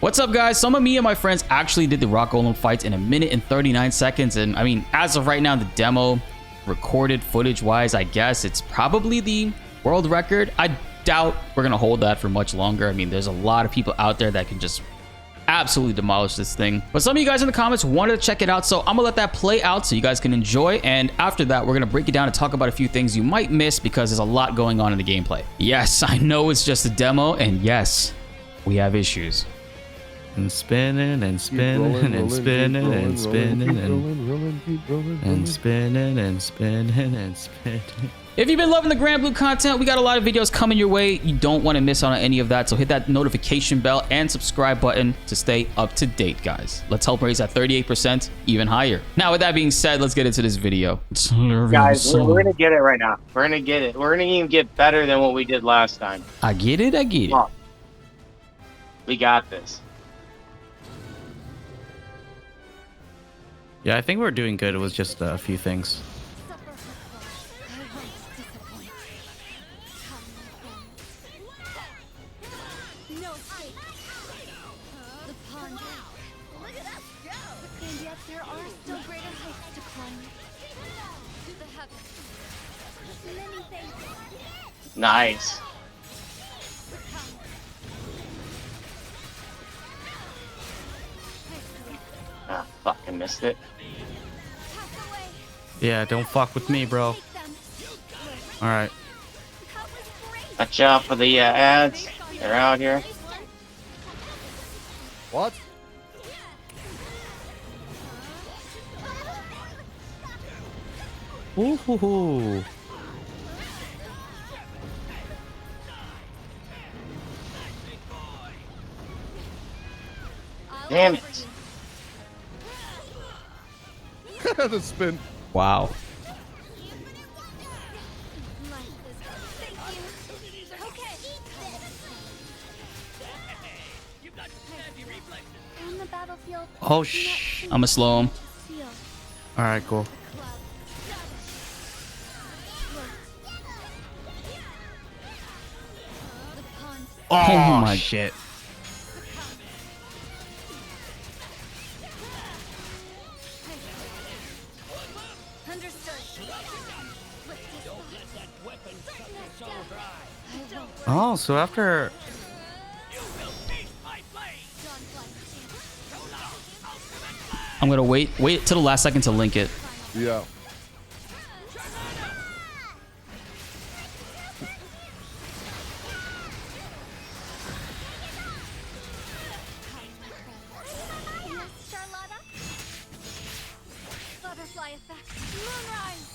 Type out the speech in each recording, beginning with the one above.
What's up, guys? Some of me and my friends actually did the Rock Golem fights in 1 minute and 39 seconds. And I mean, as of right now, the demo, recorded footage-wise, I guess it's probably the world record. I doubt we're going to hold that for much longer. I mean, there's a lot of people out there that can just absolutely demolish this thing. But some of you guys in the comments wanted to check it out, so I'm gonna let that play out so you guys can enjoy. And after that, we're gonna break it down and talk about a few things you might miss because there's a lot going on in the gameplay. Yes, I know it's just a demo, and yes, we have issues. And spinning and spinning and spinning and spinning and spinning and spinning and spinning. If you've been loving the Granblue content, we got a lot of videos coming your way. You don't want to miss out on any of that, so hit that notification bell and subscribe button to stay up to date, guys. Let's help raise that 38% even higher. Now, with that being said, let's get into this video. Guys, we're gonna get it right now. We're gonna get it. We're gonna even get better than what we did last time. I get it. I get it. Oh, we got this. Yeah, I think we're doing good. It was just a few things. Nice. Ah, fucking missed it. Yeah, don't fuck with me, bro. All right. Watch out for the ads. They're out here. What? Ooh. Damn it. The spin. Wow. Oh, shh. I'm gonna slow him. All right, cool. Oh, my shit. Oh, so after... I'm gonna wait till the last second to link it. Yeah. Butterfly effect. Moonrise.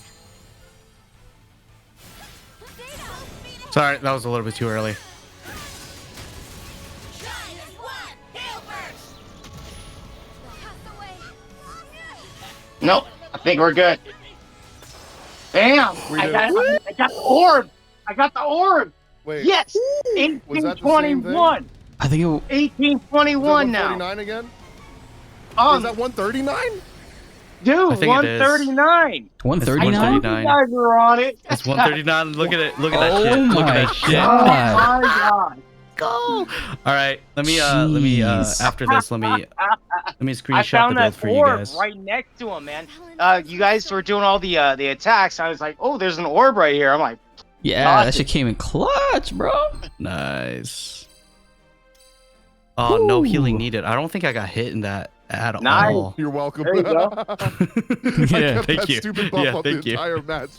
Sorry, that was a little bit too early. Nope. I think we're good. Bam! I got the orb. I got the orb. Wait. Yes. Was that the same thing? 1821. I think it. 1821 now. 139 again? Oh, Is that 139? dude, I think it is. 139. 139. 139. You guys were on it. It's 139. Look at it. Look at that Oh shit. Look my at that shit. Oh God. my god. Go. All right. Let me after this, let me I screenshot the found build that for you orb guys. right next to him, man. You guys were doing all the attacks. I was like, oh, there's an orb right here. I'm like, Yeah, that shit came in clutch, bro. Nice. Oh, no healing needed. I don't think I got hit in that at Nice. all. You're welcome. there you go. Yeah, kept thank that you. Stupid buff Yeah, up thank the you. entire match.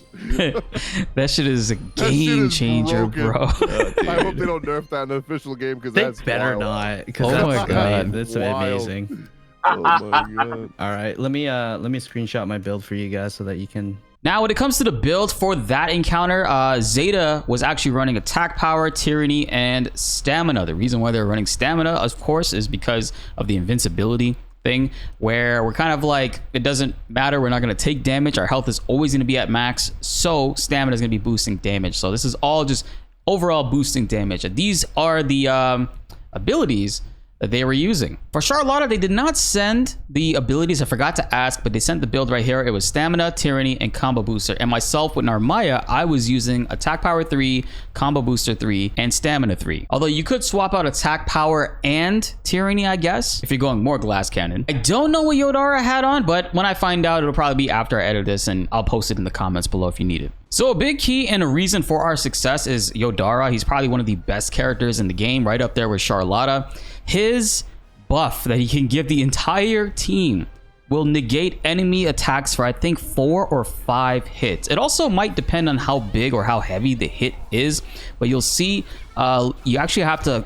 That shit is a shit game is changer, broken. bro. I hope they don't nerf that in an official game because They that's better wild. not, because Oh that's, my God. that's Wild. amazing. Oh my god. All right, let me screenshot my build for you guys so that you can. Now, when it comes to the build for that encounter, Zeta was actually running attack power, tyranny, and stamina. The reason why they're running stamina, of course, is because of the invincibility thing, where we're kind of like, it doesn't matter, we're not going to take damage, our health is always going to be at max, so stamina is going to be boosting damage. So this is all just overall boosting damage. And these are the abilities that they were using. For Charlotta, they did not send the abilities. I forgot to ask, but they sent the build right here. It was Stamina, Tyranny, and Combo Booster. And myself with Narmaya, I was using Attack Power 3, Combo Booster 3, and Stamina 3. Although you could swap out Attack Power and Tyranny, I guess, if you're going more Glass Cannon. I don't know what Yodarha had on, but when I find out, it'll probably be after I edit this, and I'll post it in the comments below if you need it. So a big key and a reason for our success is Yodarha. He's probably one of the best characters in the game, right up there with Charlotta. His buff that he can give the entire team will negate enemy attacks for I think 4 or 5 hits. It also might depend on how big or how heavy the hit is, but you'll see you actually have to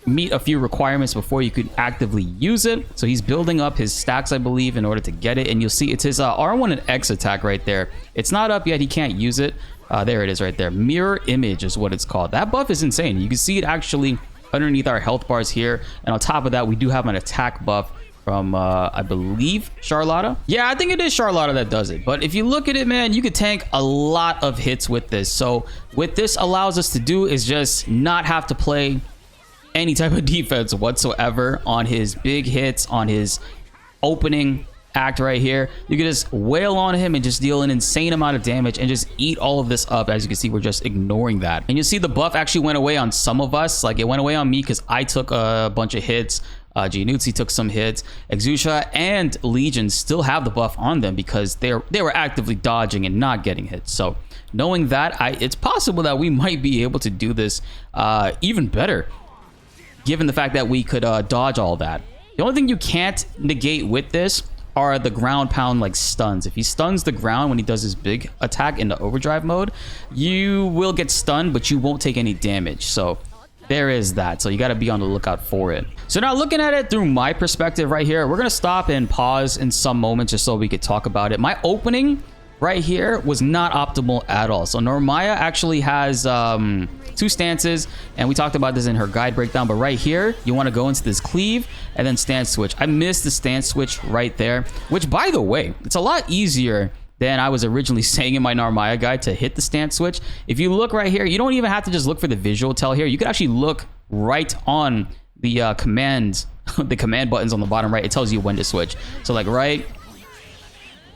meet a few requirements before you could actively use it. So he's building up his stacks, I believe, in order to get it. And you'll see it's his R1 and X attack right there. It's not up yet. He can't use it. There it is right there. Mirror Image is what it's called. That buff is insane. You can see it actually underneath our health bars here. And on top of that, we do have an attack buff from, I believe, Charlotta. Yeah, I think it is Charlotta that does it. But if you look at it, man, you could tank a lot of hits with this. So what this allows us to do is just not have to play any type of defense whatsoever on his big hits, on his opening act right here. You can just wail on him and just deal an insane amount of damage and just eat all of this up. As you can see, we're just ignoring that. And you see the buff actually went away on some of us. Like it went away on me because I took a bunch of hits. Gianuzzi took some hits. Exusha and Legion still have the buff on them because they were actively dodging and not getting hits. So knowing that, it's possible that we might be able to do this even better, given the fact that we could dodge all that. The only thing you can't negate with this are the ground pound like stuns. If he stuns the ground when he does his big attack in the overdrive mode, you will get stunned, but you won't take any damage. So there is that. So you got to be on the lookout for it. So now looking at it through my perspective right here, we're going to stop and pause in some moments just so we could talk about it. My opening right here was not optimal at all. So Narmaya actually has 2 stances, and we talked about this in her guide breakdown, but right here you want to go into this cleave and then stance switch. I missed the stance switch right there, which by the way, it's a lot easier than I was originally saying in my Narmaya guide to hit the stance switch. If you look right here, you don't even have to just look for the visual tell here. You can actually look right on the commands, the command buttons on the bottom right. It tells you when to switch. So like right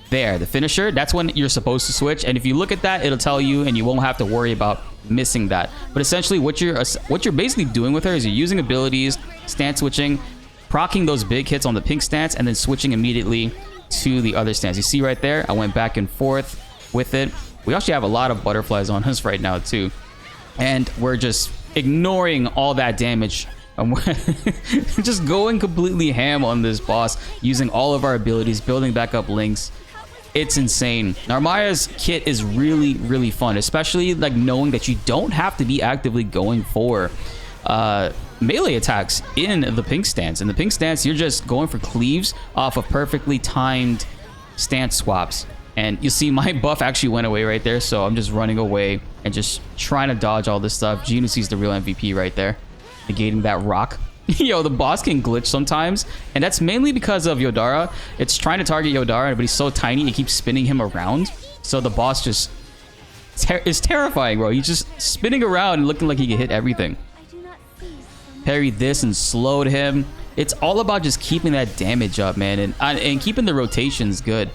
there, the finisher, that's when you're supposed to switch. And if you look at that, it'll tell you, and you won't have to worry about missing that. But essentially what you're basically doing with her is you're using abilities, stance switching, proccing those big hits on the pink stance, and then switching immediately to the other stance. You see right there, I went back and forth with it. We actually have a lot of butterflies on us right now too, and we're just ignoring all that damage. Just going completely ham on this boss, using all of our abilities, building back up links. It's insane. Narmaya's kit is really, really fun, especially like knowing that you don't have to be actively going for melee attacks in the pink stance. In the pink stance, you're just going for cleaves off of perfectly timed stance swaps. And you see my buff actually went away right there, so I'm just running away and just trying to dodge all this stuff. Gianuzzi's the real MVP right there, negating that rock. Yo, the boss can glitch sometimes, and that's mainly because of Yodarha. It's trying to target Yodarha, but he's so tiny, it keeps spinning him around. So the boss just is terrifying, bro. He's just spinning around and looking like he can hit everything. Parry this and slowed him. It's all about just keeping that damage up, man, and keeping the rotations good.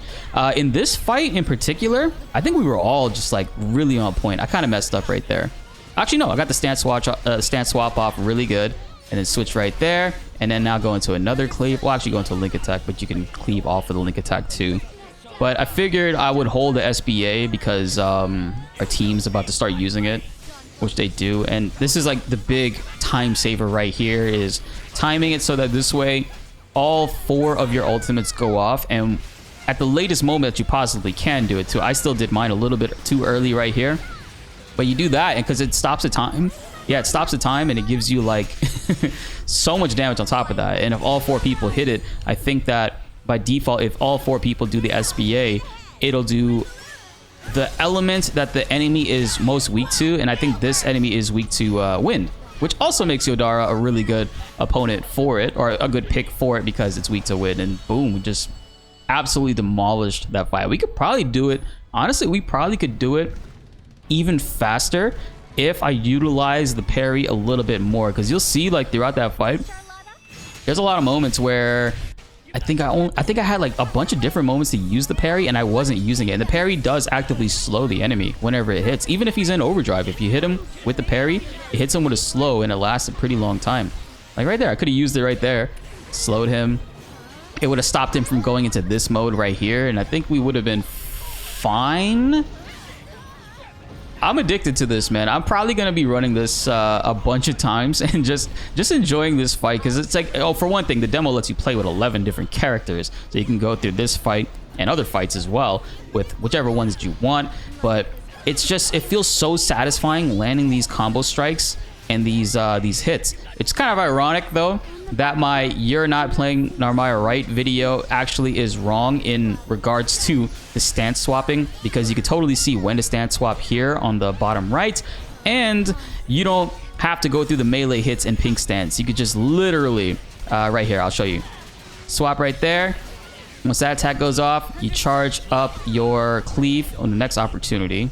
In this fight in particular, I think we were all just like really on point. I kind of messed up right there. Actually, no, I got the stance swap off really good. And then switch right there, and then now go into another cleave. Well, actually go into a link attack, but you can cleave off of the link attack too. But I figured I would hold the SBA because our team's about to start using it, which they do. And this is like the big time saver right here, is timing it so that this way all 4 of your ultimates go off, and at the latest moment that you possibly can do it too. I still did mine a little bit too early right here, but you do that, and because it stops the time. Yeah, it stops the time, and it gives you like so much damage on top of that. And if all 4 people hit it, I think that by default, if all 4 people do the SBA, it'll do the element that the enemy is most weak to. And I think this enemy is weak to wind, which also makes Yodarha a really good opponent for it, or a good pick for it, because it's weak to wind. And boom, we just absolutely demolished that fight. We could probably do it. Honestly, we probably could do it even faster if I utilize the parry a little bit more, because you'll see like throughout that fight, there's a lot of moments where I think I had like a bunch of different moments to use the parry and I wasn't using it. And the parry does actively slow the enemy whenever it hits. Even if he's in overdrive, if you hit him with the parry, it hits him with a slow and it lasts a pretty long time. Like right there, I could have used it right there. Slowed him. It would have stopped him from going into this mode right here. And I think we would have been fine. I'm addicted to this, man. I'm probably gonna be running this a bunch of times and just enjoying this fight, because it's like, oh, for one thing, the demo lets you play with 11 different characters, so you can go through this fight and other fights as well with whichever ones you want. But it's just, it feels so satisfying landing these combo strikes and these hits. It's kind of ironic though that my "you're not playing Narmaya right" video actually is wrong in regards to the stance swapping, because you could totally see when to stance swap here on the bottom right, and you don't have to go through the melee hits and pink stance. You could just literally right here, I'll show you, swap right there. Once that attack goes off, you charge up your cleave on the next opportunity.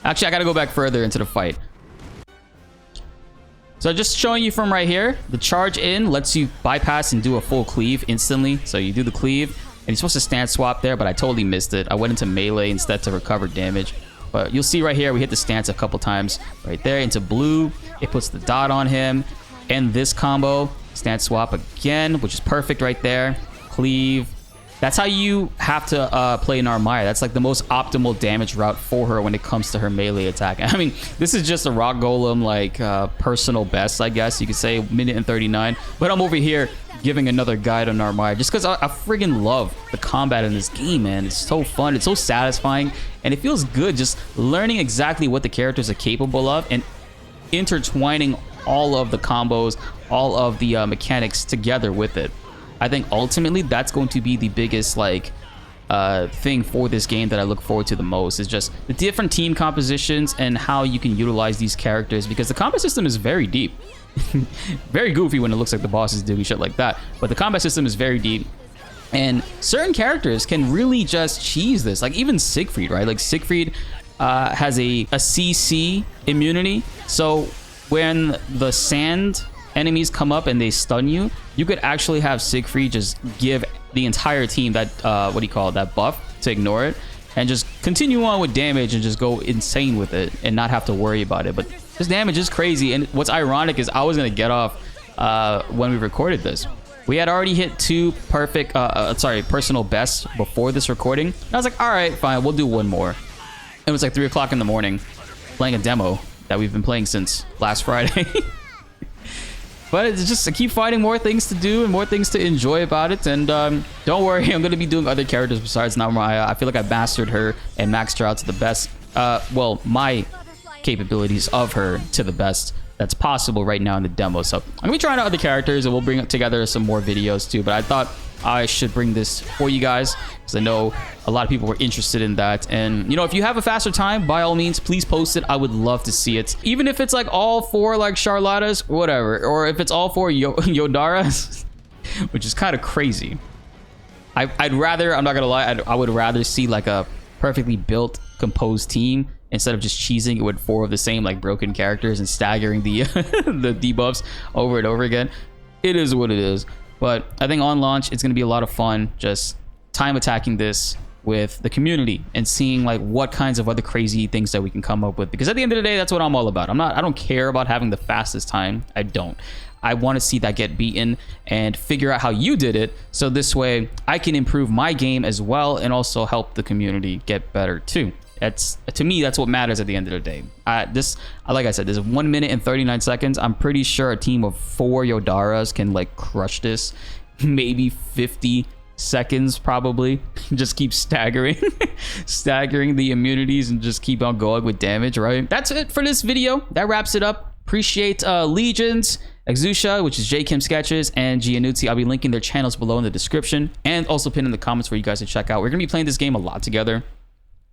Actually, I gotta go back further into the fight. So just showing you from right here, the charge in lets you bypass and do a full cleave instantly. So you do the cleave, and you're supposed to stance swap there, but I totally missed it. I went into melee instead to recover damage. But you'll see right here, we hit the stance a couple times. Right there into blue, it puts the dot on him. And this combo, stance swap again, which is perfect right there. Cleave. That's how you have to play Narmaya. That's like the most optimal damage route for her when it comes to her melee attack. I mean, this is just a Rock Golem, like personal best, I guess you could say, minute and 39. But I'm over here giving another guide on Narmaya just because I friggin' love the combat in this game, man. It's so fun. It's so satisfying. And it feels good just learning exactly what the characters are capable of and intertwining all of the combos, all of the mechanics together with it. I think ultimately that's going to be the biggest like thing for this game that I look forward to the most, is just the different team compositions and how you can utilize these characters, because the combat system is very deep. Very goofy when it looks like the boss is doing shit like that, but the combat system is very deep, and certain characters can really just cheese this. Like even Siegfried, right? Like Siegfried has a CC immunity, so when the sand enemies come up and they stun you, you could actually have Siegfried just give the entire team that what do you call it, that buff to ignore it and just continue on with damage and just go insane with it and not have to worry about it. But this damage is crazy, and what's ironic is I was gonna get off when we recorded this. We had already hit 2 perfect personal bests before this recording. And I was like, all right, fine, we'll do one more. It was like 3 o'clock in the morning playing a demo that we've been playing since last Friday. But it's just, I keep finding more things to do and more things to enjoy about it. And don't worry, I'm going to be doing other characters besides Narmaya. I feel like I mastered her and maxed her out to the best. Well, my capabilities of her to the best that's possible right now in the demo. So I'm going to be trying out other characters, and we'll bring together some more videos too. But I thought I should bring this for you guys because I know a lot of people were interested in that. And, you know, if you have a faster time, by all means, please post it. I would love to see it. Even if it's like all 4 like Charlottas, whatever. Or if it's all 4 Yodarhas, which is kind of crazy. I'd rather, I'm not going to lie, I would rather see like a perfectly built, composed team instead of just cheesing it with 4 of the same like broken characters and staggering the the debuffs over and over again. It is what it is. But I think on launch, it's going to be a lot of fun just time attacking this with the community and seeing like what kinds of other crazy things that we can come up with. Because at the end of the day, that's what I'm all about. I don't care about having the fastest time. I don't. I want to see that get beaten and figure out how you did it. So this way I can improve my game as well and also help the community get better too. That's, to me, that's what matters at the end of the day. Like I said, this is 1 minute and 39 seconds. I'm pretty sure a team of 4 Yodarhas can like crush this. Maybe 50 seconds probably. Just keep staggering the immunities and just keep on going with damage, right? That's it for this video. That wraps it up. Appreciate Legions, Exusha, which is J Kim Sketches, and Gianuzzi. I'll be linking their channels below in the description and also pinned in the comments for you guys to check out. We're gonna be playing this game a lot together.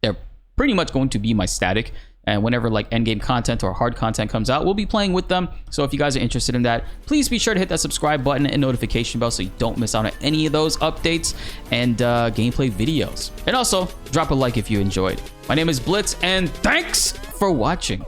They're pretty much going to be my static, and whenever like endgame content or hard content comes out, we'll be playing with them. So if you guys are interested in that, please be sure to hit that subscribe button and notification bell so you don't miss out on any of those updates and gameplay videos. And also drop a like if you enjoyed. My name is BltzZ, and thanks for watching.